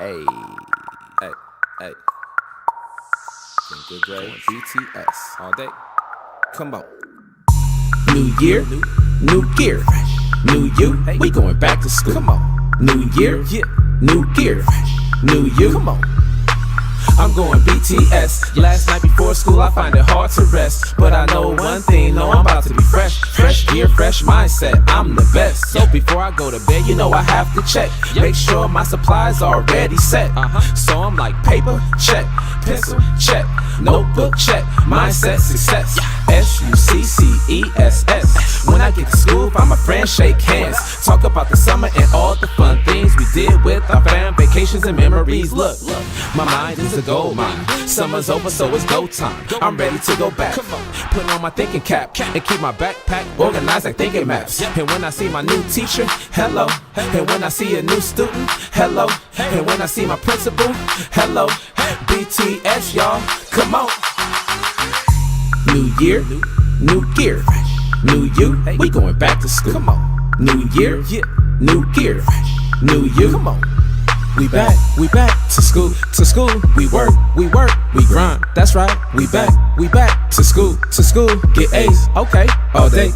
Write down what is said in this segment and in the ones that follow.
Hey, hey, hey. Good Dre, BTS all day. Come on. New year, new gear, new you. We going back to school. Come on. New year, new gear, new you. Come on. I'm going BTS. Last night before school, I find it hard to rest. But I know one thing, no, I'm about to be fresh. Fresh gear, fresh mindset, I'm the best. So before I go to bed, you know I have to check. Make sure my supplies are already set. So I'm like, paper, check. Pencil, check. Notebook, check. Mindset, success. SUCCESS. When I get to school, find my friends, shake hands. Talk about the summer and all the fun things we did with our fam, vacations and memories. Look, my mind is a gold mine. Summer's over, so it's go time. I'm ready to go back. Put on my thinking cap and keep my backpack organized like thinking maps. And when I see my new teacher, hello. And when I see a new student, hello. And when I see my principal, hello. BTS, y'all, come on. New year, new gear, new you. We going back to school. Come on. New year, new gear, new you. Come on. We back to school, we work, we grind, that's right, we back to school, get A's, okay, all day,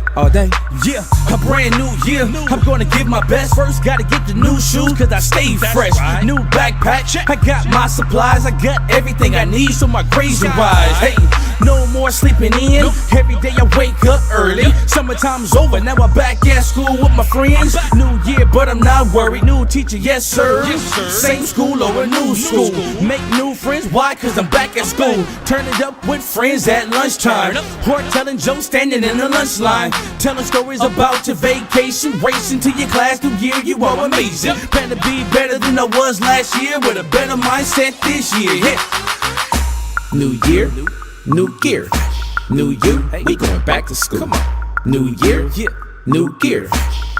yeah, a brand new year, I'm gonna give my best, first gotta get the new shoes, cause I stay fresh, new backpack, I got my supplies, I got everything I need, so my grades are rise, hey, no more sleeping in, every day I wake up early, summertime's over, now I'm back at school with my friends, new year, but I'm not worried, new teacher, yes sir. Same school or a new school. Make new friends, why? Cause I'm back at school. Turn it up with friends at lunchtime. Or telling jokes standing in the lunch line. Telling stories about your vacation. Racing to your class, new year, you are amazing. Plan to be better than I was last year. With a better mindset this year. Yeah. New year, new gear, new you. We going back to school. Come on. New year, new gear,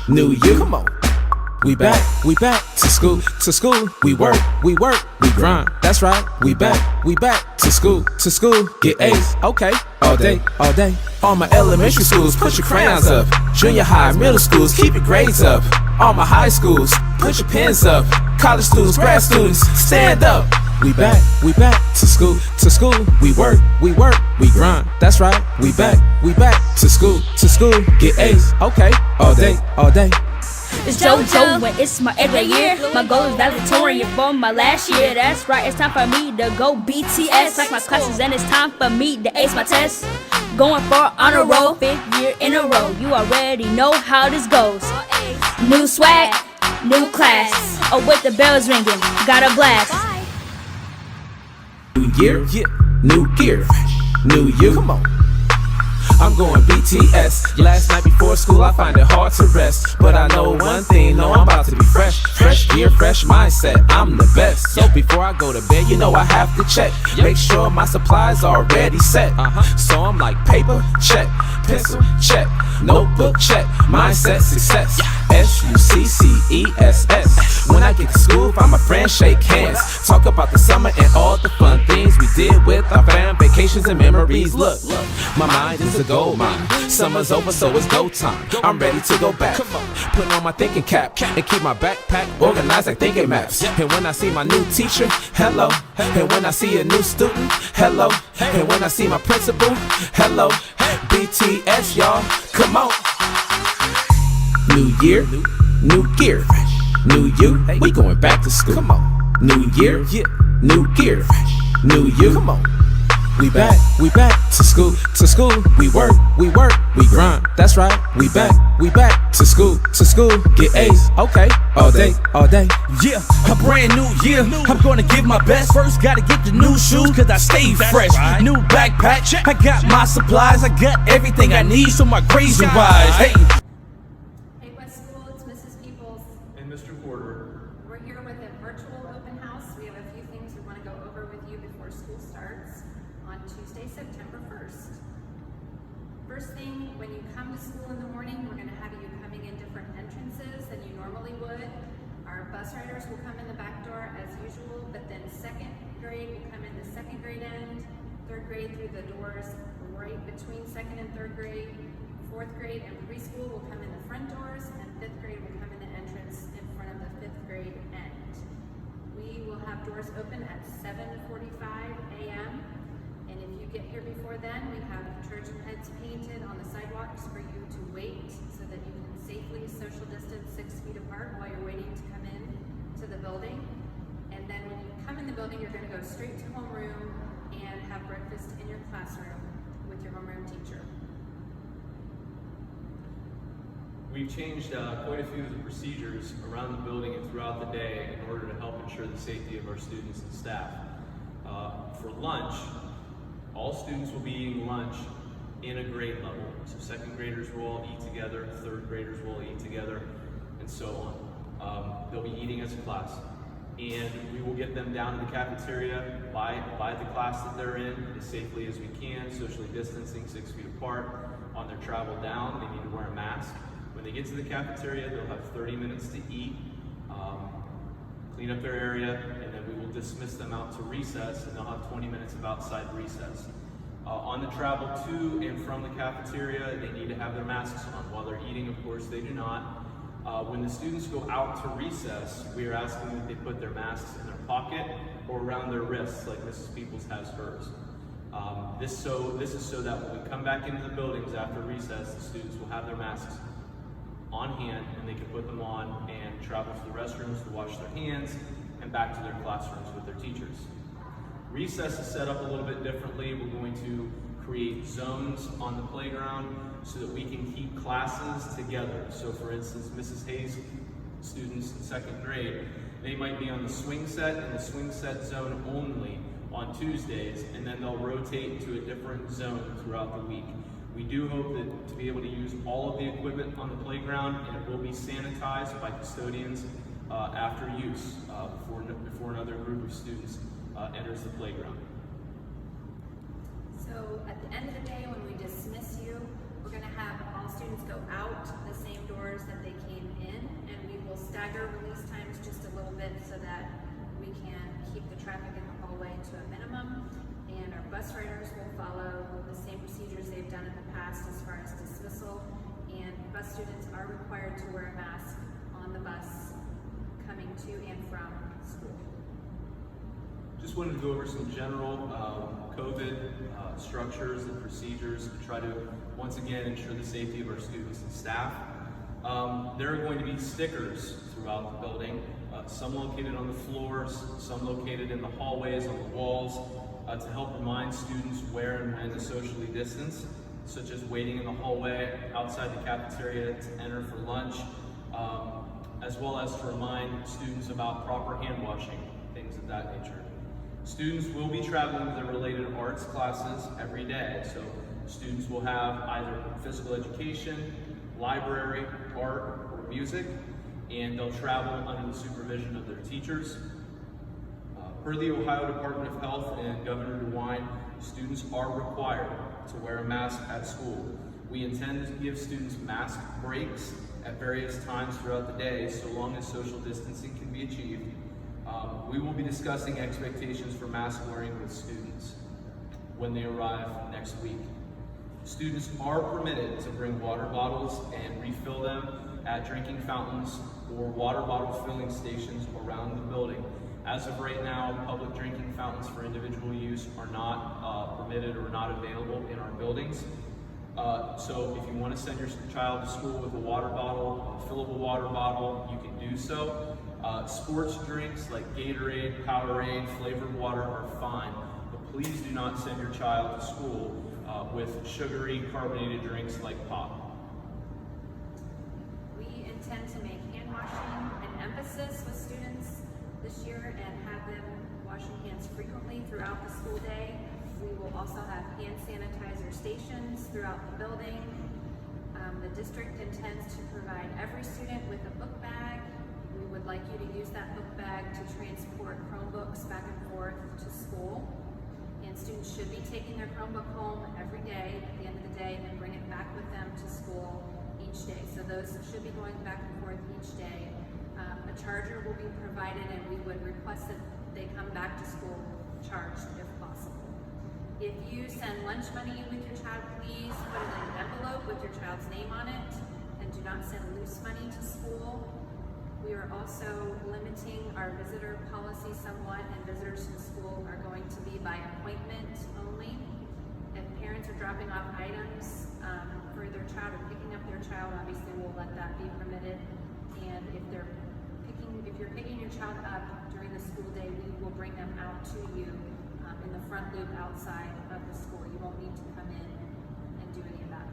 new you. Come on. We back to school, we work, we grind, that's right, we back to school, get A's, okay, all day, all my elementary schools, put your crayons up, junior high, middle schools, keep your grades up, all my high schools, put your pens up, college students, grad students, stand up, we back to school, we work, we grind, that's right, we back to school, get A's, okay, all day. It's JoJo when it's my every year. My goal is valedictorian for my last year. That's right, it's time for me to go BTS. Like my classes and it's time for me to ace my test. Going for honor roll, 5th year in a row. You already know how this goes. New swag, new class. Oh, with the bells ringing, got a blast. New year, new gear, new you. Come on. I'm going BTS. Last night before school, I find it hard to rest. But I know one thing, no, I'm about to be fresh. Fresh gear, fresh mindset, I'm the best. So before I go to bed, you know I have to check. Make sure my supplies are already set. So I'm like, paper, check. Pencil, check. Notebook, check. Mindset, success. SUCCESS. When I get to school, find my friends, shake hands. Talk about the summer and all the fun things we did with our fam, vacations and memories. Look, my mind is a gold mine. Summer's over, so it's go time. I'm ready to go back. Put on my thinking cap and keep my backpack organized like thinking maps. And when I see my new teacher, hello. And when I see a new student, hello. And when I see my principal, hello. BTS, y'all, come on. New year, new gear, new you. We going back to school. Come on. New year, new gear, new you. Come on. We back to school, we work, we grind, that's right, we back to school, get A's, okay, all day, yeah, a brand new year, I'm gonna give my best, first gotta get the new shoes, cause I stay fresh, new backpack, I got my supplies, I got everything I need, so my grades are rise, hey. Hey West School, it's Mrs. Peoples. And Mr. Porter. We're here with a virtual open house. We have a few things we want to go over with you before school starts on Tuesday, September 1st. First thing, when you come to school in the morning, we're going to have you coming in different entrances than you normally would. Our bus riders will come in the back door as usual, but then second grade will come in the second grade end, third grade through the doors right between second and third grade, fourth grade and preschool will come in the front doors, and fifth grade will come in the entrance in front of the fifth grade end. We will doors open at 7:45 a.m. And if you get here before then, we have Trojan heads painted on the sidewalks for you to wait so that you can safely social distance 6 feet apart while you're waiting to come in to the building. And then when you come in the building, you're going to go straight to homeroom and have breakfast in your classroom with your homeroom teacher. We've changed quite a few of the procedures around the building and throughout the day in order to help ensure the safety of our students and staff. For lunch, all students will be eating lunch in a grade level. So second graders will all eat together, third graders will all eat together, and so on. They'll be eating as a class. And we will get them down to the cafeteria by the class that they're in as safely as we can, socially distancing 6 feet apart. On their travel down, they need to wear a mask. When they get to the cafeteria, they'll have 30 minutes to eat, clean up their area, and then we will dismiss them out to recess, and they'll have 20 minutes of outside recess. On the travel to and from the cafeteria, they need to have their masks on. While they're eating, of course, they do not. When the students go out to recess, we are asking that they put their masks in their pocket or around their wrists, like Mrs. Peoples has hers. This is so that when we come back into the buildings after recess, the students will have their masks on hand and they can put them on and travel to the restrooms to wash their hands and back to their classrooms with their teachers. Recess is set up a little bit differently. We're going to create zones on the playground so that we can keep classes together. So for instance, Mrs. Hayes' students in second grade, they might be on the swing set and the swing set zone only on Tuesdays, and then they'll rotate to a different zone throughout the week. We do hope that to be able to use all of the equipment on the playground, and it will be sanitized by custodians after use before another group of students enters the playground. So at the end of the day, when we dismiss you, we're going to have all students go out the same doors that they came in, and we will stagger release times just a little bit so that we can keep the traffic in the hallway to a minimum. And our bus riders will follow the same procedures they've done in the past as far as dismissal, and bus students are required to wear a mask on the bus coming to and from school. Just wanted to go over some general COVID structures and procedures to try to, once again, ensure the safety of our students and staff. There are going to be stickers throughout the building, some located on the floors, some located in the hallways, on the walls, to help remind students where and when to socially distance, such as waiting in the hallway outside the cafeteria to enter for lunch, as well as to remind students about proper hand washing, things of that nature. Students will be traveling to their related arts classes every day, so students will have either physical education, library, art, or music, and they'll travel under the supervision of their teachers. Per the Ohio Department of Health and Governor DeWine, students are required to wear a mask at school. We intend to give students mask breaks at various times throughout the day, so long as social distancing can be achieved. We will be discussing expectations for mask wearing with students when they arrive next week. Students are permitted to bring water bottles and refill them at drinking fountains or water bottle filling stations around the building. As of right now, public drinking fountains for individual use are not permitted or not available in our buildings. So if you want to send your child to school with a water bottle, a fillable water bottle, you can do so. Sports drinks like Gatorade, Powerade, flavored water are fine, but please do not send your child to school with sugary carbonated drinks like pop. We intend to make hand washing an emphasis with students this year and have them washing hands frequently throughout the school day. We will also have hand sanitizer stations throughout the building. The district intends to provide every student with a book bag. We would like you to use that book bag to transport Chromebooks back and forth to school. And students should be taking their Chromebook home every day at the end of the day and then bring it back with them to school each day. So those should be going back and forth each day. A charger will be provided, and we would request that they come back to school charged if possible. If you send lunch money with your child, please put it in an envelope with your child's name on it, and do not send loose money to school. We are also limiting our visitor policy somewhat, and visitors to the school are going to be by appointment only. If parents are dropping off items for their child or picking up their child, obviously we'll let that be permitted. And if you're picking your child up during the school day, we will bring them out to you in the front loop outside of the school. You won't need to come in and do any of that.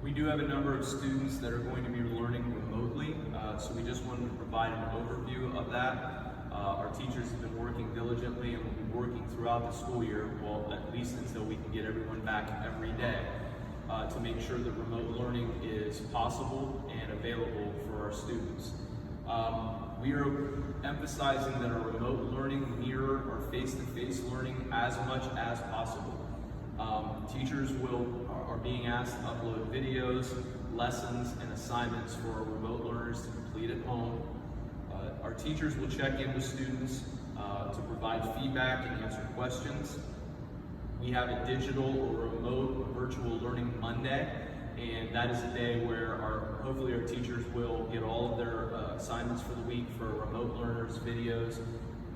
We do have a number of students that are going to be learning remotely, so we just wanted to provide an overview of that. Our teachers have been working diligently and will be working throughout the school year, well, at least until we can get everyone back every day, to make sure that remote learning is possible and available for our students. We are emphasizing that our remote learning mirror our face-to-face learning as much as possible. Teachers are being asked to upload videos, lessons, and assignments for our remote learners to complete at home. Our teachers will check in with students to provide feedback and answer questions. We have a digital or remote virtual learning Monday, and that is a day where hopefully our teachers will get all of their assignments for the week for remote learners, videos,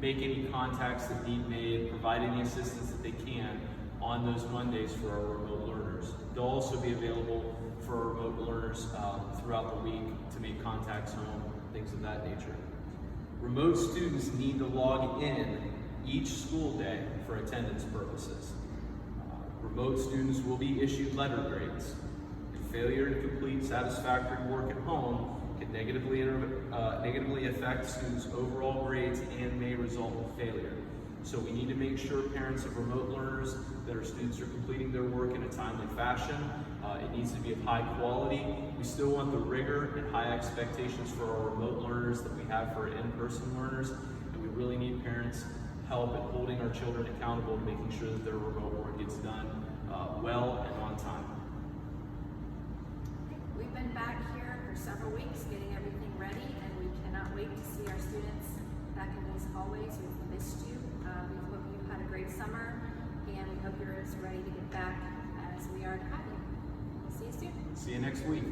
make any contacts that need made, provide any assistance that they can on those Mondays for our remote learners. They'll also be available for our remote learners throughout the week to make contacts home, things of that nature. Remote students need to log in each school day for attendance purposes. Remote students will be issued letter grades. Failure to complete satisfactory work at home can negatively affect students' overall grades and may result in failure. So we need to make sure parents of remote learners that our students are completing their work in a timely fashion. It needs to be of high quality. We still want the rigor and high expectations for our remote learners that we have for in-person learners, and we really need parents' help in holding our children accountable, making sure that their remote work gets done well and on time. We've been back here for several weeks getting everything ready, and we cannot wait to see our students back in these hallways. We've missed you. We hope you've had a great summer, and we hope you're as ready to get back as we are to have you. We'll see you soon. See you next week.